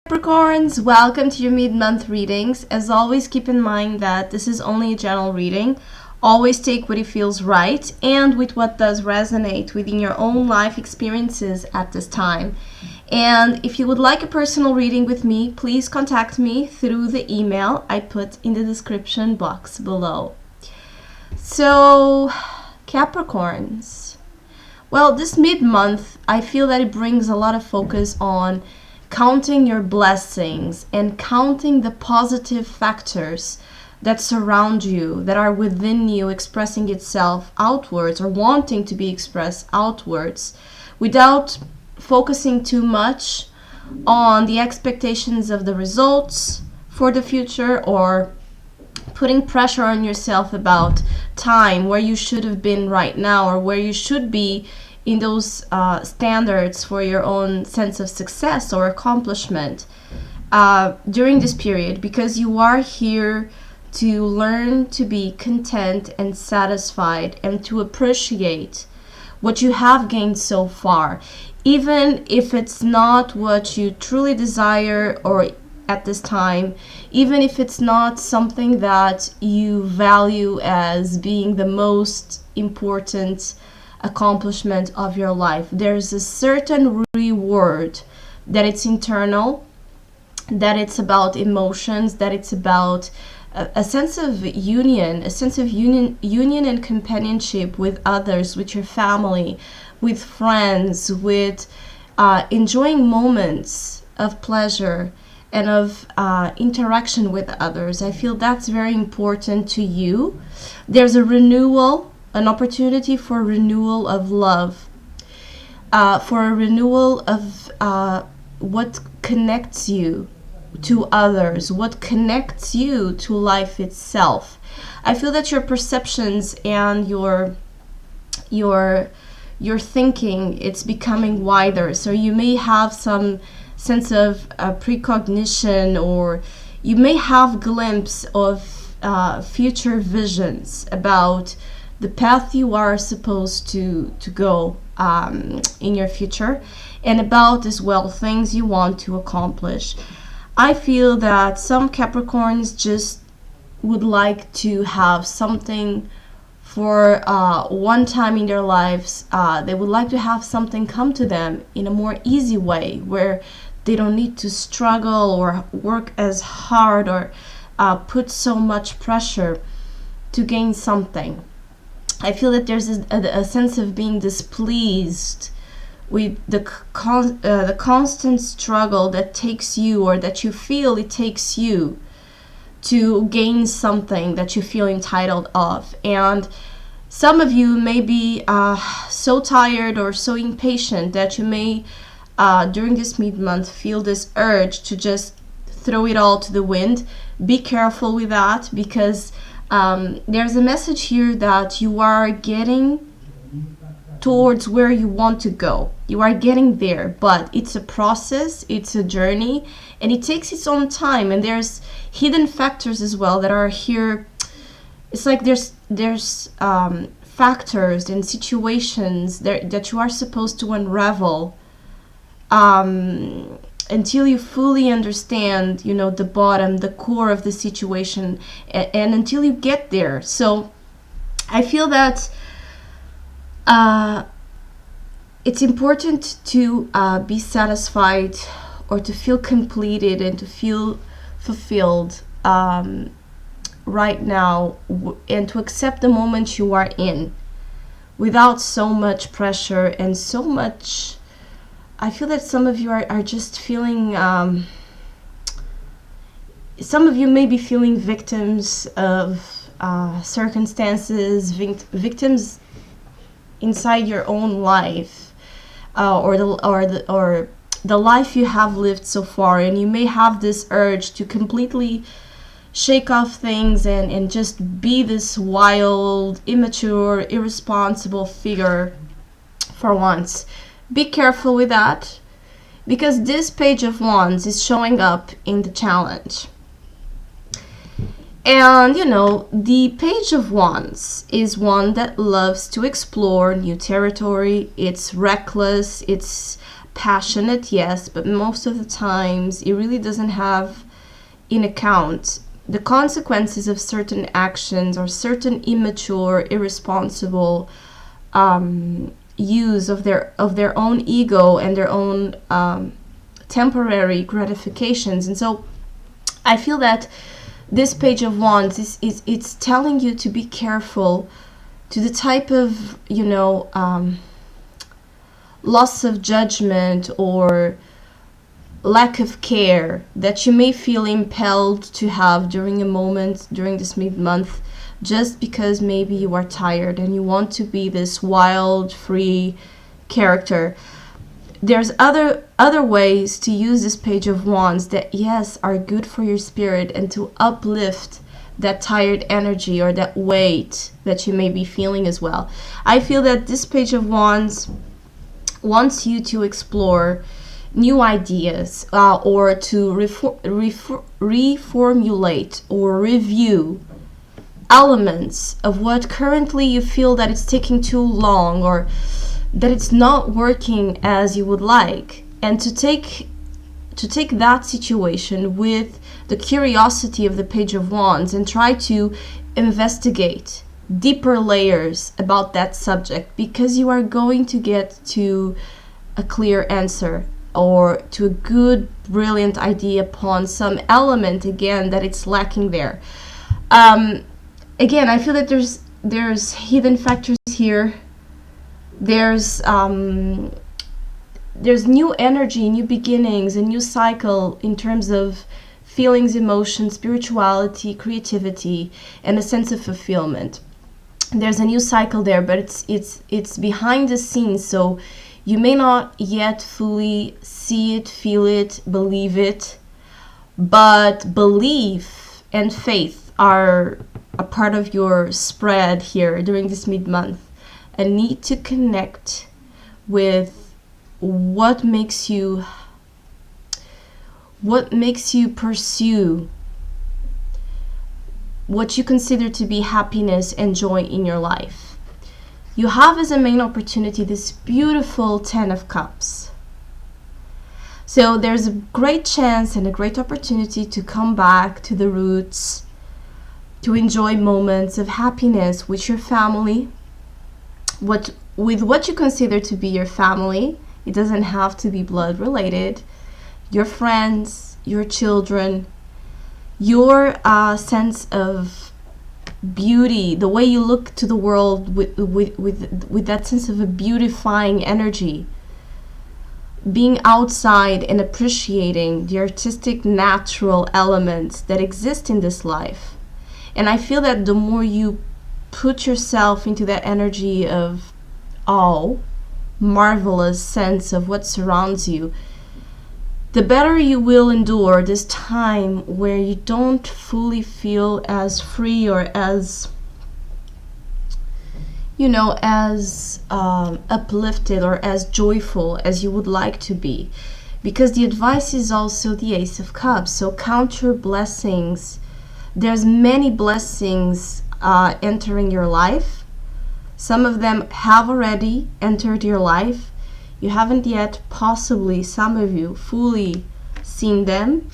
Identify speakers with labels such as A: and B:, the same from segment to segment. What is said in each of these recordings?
A: Capricorns, welcome to your mid-month readings. As always, keep in mind that this is only a general reading. Always take what it feels right and with what does resonate within your own life experiences at this time. And if you would like a personal reading with me, please contact me through the email I put in the description box below. So, Capricorns. Well, this mid-month, I feel that it brings a lot of focus on counting your blessings and counting the positive factors that surround you, that are within you, expressing itself outwards or wanting to be expressed outwards, without focusing too much on the expectations of the results for the future, or putting pressure on yourself about time, where you should have been right now, or where you should be in those standards for your own sense of success or accomplishment during this period, because you are here to learn to be content and satisfied and to appreciate what you have gained so far, even if it's not what you truly desire or at this time, even if it's not something that you value as being the most important accomplishment of your life. There's a certain reward that it's internal, that it's about emotions, that it's about a sense of union, union and companionship with others, with your family, with friends, with enjoying moments of pleasure and of interaction with others. I feel that's very important to you. There's a renewal, an opportunity for renewal of love, for a renewal of what connects you to others, what connects you to life itself. I feel that your perceptions and your thinking, it's becoming wider. So you may have some sense of precognition, or you may have glimpse of future visions about the path you are supposed to go in your future, and about as well things you want to accomplish. I feel that some Capricorns just would like to have something for one time in their lives. They would like to have something come to them in a more easy way, where they don't need to struggle or work as hard or put so much pressure to gain something. I feel that there's a sense of being displeased with the constant struggle that takes you, or that you feel it takes you, to gain something that you feel entitled of. And some of you may be so tired or so impatient that you may, during this mid-month, feel this urge to just throw it all to the wind. Be careful with that, because there's a message here that you are getting towards where you want to go. You are getting there, but it's a process, it's a journey, and it takes its own time. And there's hidden factors as well that are here. It's like there's factors and situations that you are supposed to unravel until you fully understand, the bottom, the core of the situation, and until you get there. So I feel that it's important to be satisfied, or to feel completed and to feel fulfilled right now, and to accept the moment you are in without so much pressure and so much. I feel that some of you are just feeling, some of you may be feeling victims of circumstances, victims inside your own life, or the life you have lived so far, and you may have this urge to completely shake off things and just be this wild, immature, irresponsible figure for once. Be careful with that, because this Page of Wands is showing up in the challenge. And the Page of Wands is one that loves to explore new territory. It's reckless, it's passionate, yes, but most of the times it really doesn't have in account the consequences of certain actions or certain immature, irresponsible use of their own ego and their own temporary gratifications. And so I feel that this Page of Wands is it's telling you to be careful to the type of, loss of judgment or lack of care that you may feel impelled to have during a moment during this mid-month, just because maybe you are tired and you want to be this wild, free character. There's other ways to use this Page of Wands that, yes, are good for your spirit and to uplift that tired energy or that weight that you may be feeling as well. I feel that this Page of Wands wants you to explore new ideas or to reformulate or review elements of what currently you feel that it's taking too long or that it's not working as you would like, and to take that situation with the curiosity of the Page of Wands and try to investigate deeper layers about that subject, because you are going to get to a clear answer or to a good, brilliant idea upon some element, again, that it's lacking there. Again, I feel that there's hidden factors here. There's new energy, new beginnings, a new cycle in terms of feelings, emotions, spirituality, creativity, and a sense of fulfillment. There's a new cycle there, but it's behind the scenes, so you may not yet fully see it, feel it, believe it, but belief and faith are a part of your spread here during this mid-month, and need to connect with what makes you pursue what you consider to be happiness and joy in your life. You have as a main opportunity this beautiful 10 of Cups. So there's a great chance and a great opportunity to come back to the roots, to enjoy moments of happiness with your family, with what you consider to be your family. It doesn't have to be blood related. Your friends, your children, your sense of beauty, the way you look to the world with that sense of a beautifying energy, being outside and appreciating the artistic, natural elements that exist in this life. And I feel that the more you put yourself into that energy of awe, marvelous sense of what surrounds you, the better you will endure this time where you don't fully feel as free or as, as uplifted or as joyful as you would like to be. Because the advice is also the Ace of Cups. So count your blessings. There's many blessings entering your life. Some of them have already entered your life. You haven't yet, possibly, some of you, fully seen them,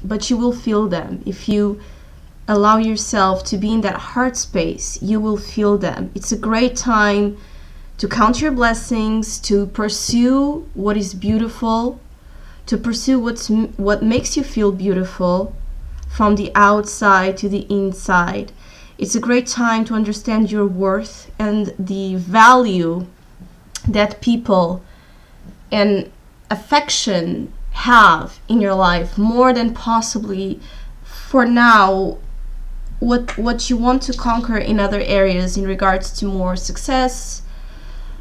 A: but you will feel them. If you allow yourself to be in that heart space, you will feel them. It's a great time to count your blessings, to pursue what is beautiful, to pursue what makes you feel beautiful from the outside to the inside. It's a great time to understand your worth and the value that people and affection have in your life, more than possibly for now what you want to conquer in other areas in regards to more success,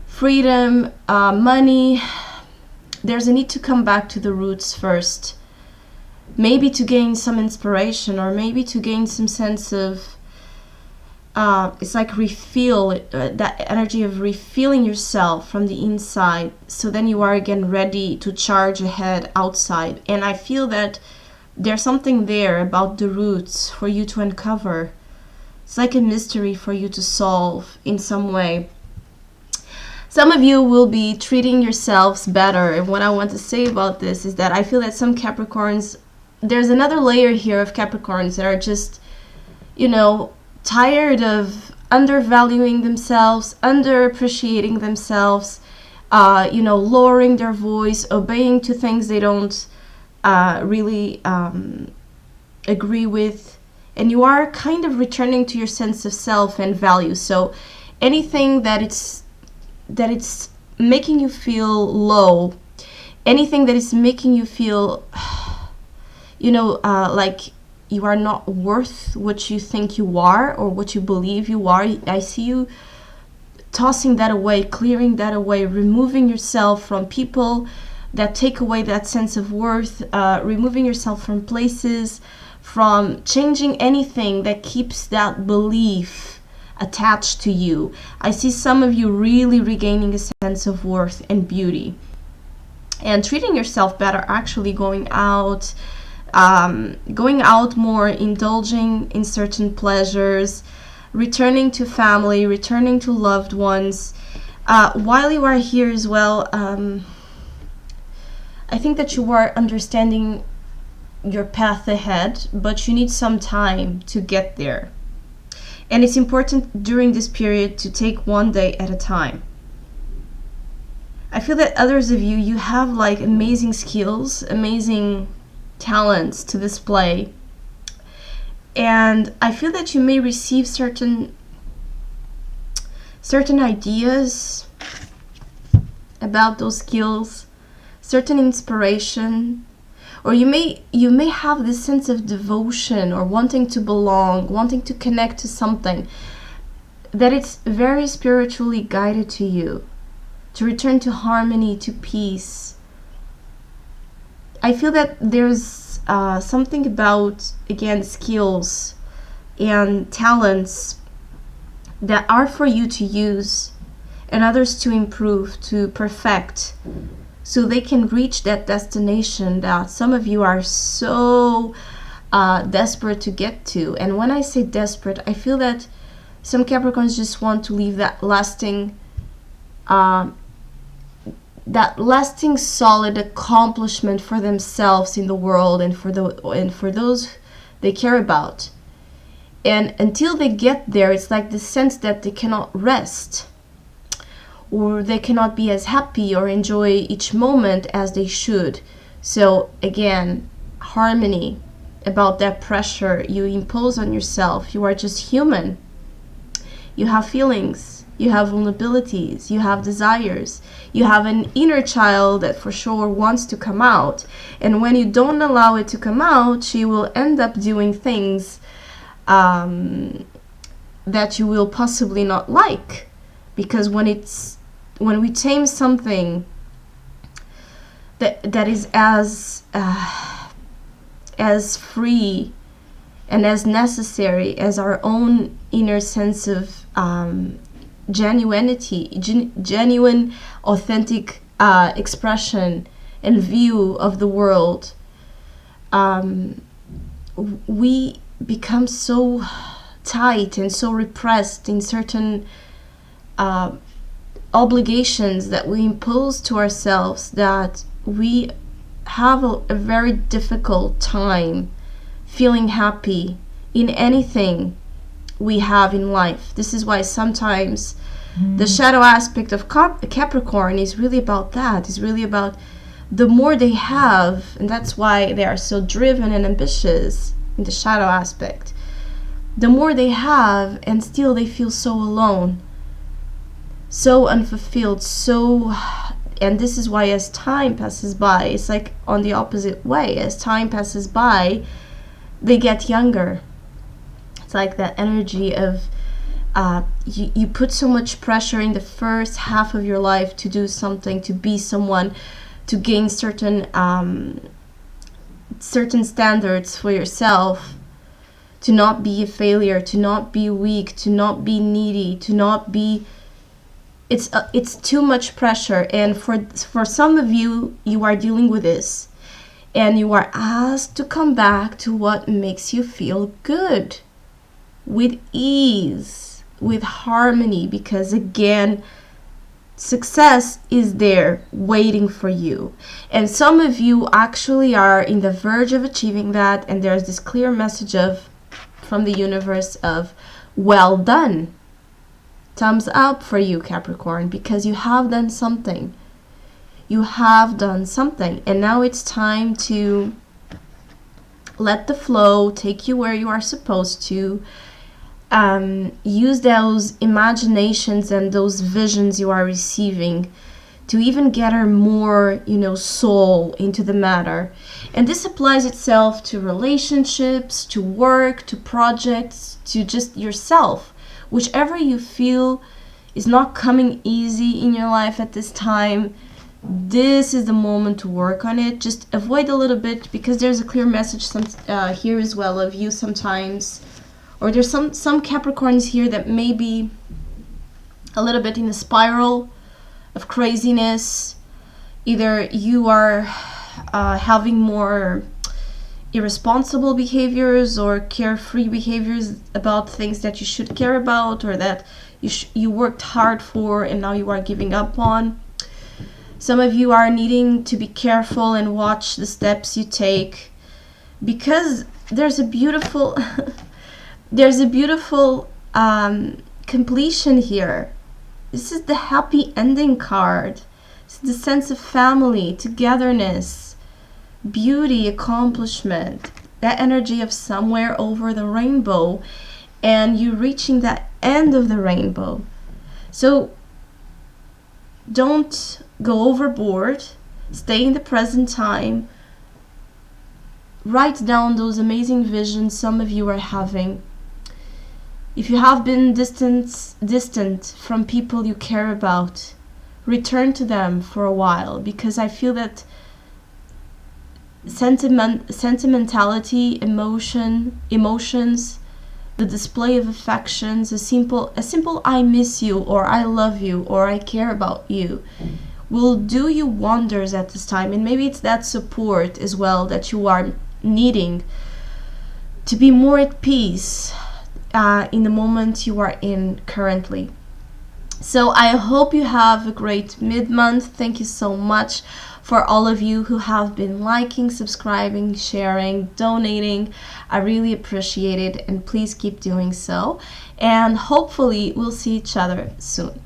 A: freedom, money. There's a need to come back to the roots first, maybe to gain some inspiration, or maybe to gain some sense of it's like that energy of refilling yourself from the inside, so then you are again ready to charge ahead outside. And I feel that there's something there about the roots for you to uncover. It's like a mystery for you to solve in some way. Some of you will be treating yourselves better. And what I want to say about this is that I feel that some Capricorns, there's another layer here of Capricorns that are just, tired of undervaluing themselves, underappreciating themselves, lowering their voice, obeying to things they don't really agree with. And you are kind of returning to your sense of self and value. So anything that it's making you feel low, anything that is making you feel, like you are not worth what you think you are or what you believe you are, I see you tossing that away, clearing that away, removing yourself from people that take away that sense of worth, removing yourself from places, from changing anything that keeps that belief attached to you. I see some of you really regaining a sense of worth and beauty and treating yourself better, actually going out more, indulging in certain pleasures, returning to family, returning to loved ones. While you are here as well, I think that you are understanding your path ahead, but you need some time to get there. And it's important during this period to take one day at a time. I feel that others of you have like amazing skills, amazing talents to display. And I feel that you may receive certain ideas about those skills, certain inspiration, or you may have this sense of devotion or wanting to belong, wanting to connect to something, that it's very spiritually guided to you, to return to harmony, to peace. I feel that there's something about, again, skills and talents that are for you to use and others to improve, to perfect, so they can reach that destination that some of you are so desperate to get to. And when I say desperate, I feel that some Capricorns just want to leave that lasting solid accomplishment for themselves in the world and for those they care about. And until they get there, it's like the sense that they cannot rest, or they cannot be as happy or enjoy each moment as they should. So again, harmony about that pressure you impose on yourself. You are just human. You have feelings, you have vulnerabilities, you have desires, you have an inner child that for sure wants to come out. And when you don't allow it to come out, she will end up doing things that you will possibly not like. Because when we tame something that is as free and as necessary as our own inner sense of genuine, authentic expression and view of the world, we become so tight and so repressed in certain obligations that we impose to ourselves that we have a very difficult time feeling happy in anything we have in life. This is why sometimes the shadow aspect of Capricorn is really about that. It's really about the more they have, and that's why they are so driven and ambitious in the shadow aspect. The more they have, and still they feel so alone, so unfulfilled, and this is why as time passes by, it's like on the opposite way. As time passes by, they get younger. It's like that energy of you put so much pressure in the first half of your life to do something, to be someone, to gain certain standards for yourself, to not be a failure, to not be weak, to not be needy, to not be... It's too much pressure. And for some of you, you are dealing with this, and you are asked to come back to what makes you feel good, with ease, with harmony, because again, Success is there waiting for you. And some of you actually are in the verge of achieving that, and there's this clear message of from the universe of well done. Thumbs up for you, Capricorn, because you have done something. You have done something, and now it's time to let the flow take you where you are supposed to. Use those imaginations and those visions you are receiving to even gather more, soul into the matter. And this applies itself to relationships, to work, to projects, to just yourself. Whichever you feel is not coming easy in your life at this time, this is the moment to work on it. Just avoid a little bit, because there's a clear message here as well of you sometimes, or there's some Capricorns here that may be a little bit in a spiral of craziness. Either you are having more irresponsible behaviors or carefree behaviors about things that you should care about, or that you worked hard for and now you are giving up on. Some of you are needing to be careful and watch the steps you take, because there's a beautiful completion here. This is the happy ending card. It's the sense of family, togetherness, beauty, accomplishment, that energy of somewhere over the rainbow, and you reaching that end of the rainbow. So don't go overboard. Stay in the present time. Write down those amazing visions some of you are having. If you have been distant from people you care about, return to them for a while, because I feel that sentimentality, emotions, the display of affections, a simple I miss you, or I love you, or I care about you, will do you wonders at this time. And maybe it's that support as well that you are needing to be more at peace in the moment you are in currently. So I hope you have a great mid-month. Thank you so much for all of you who have been liking, subscribing, sharing, donating. I really appreciate it, and please keep doing so. And hopefully we'll see each other soon.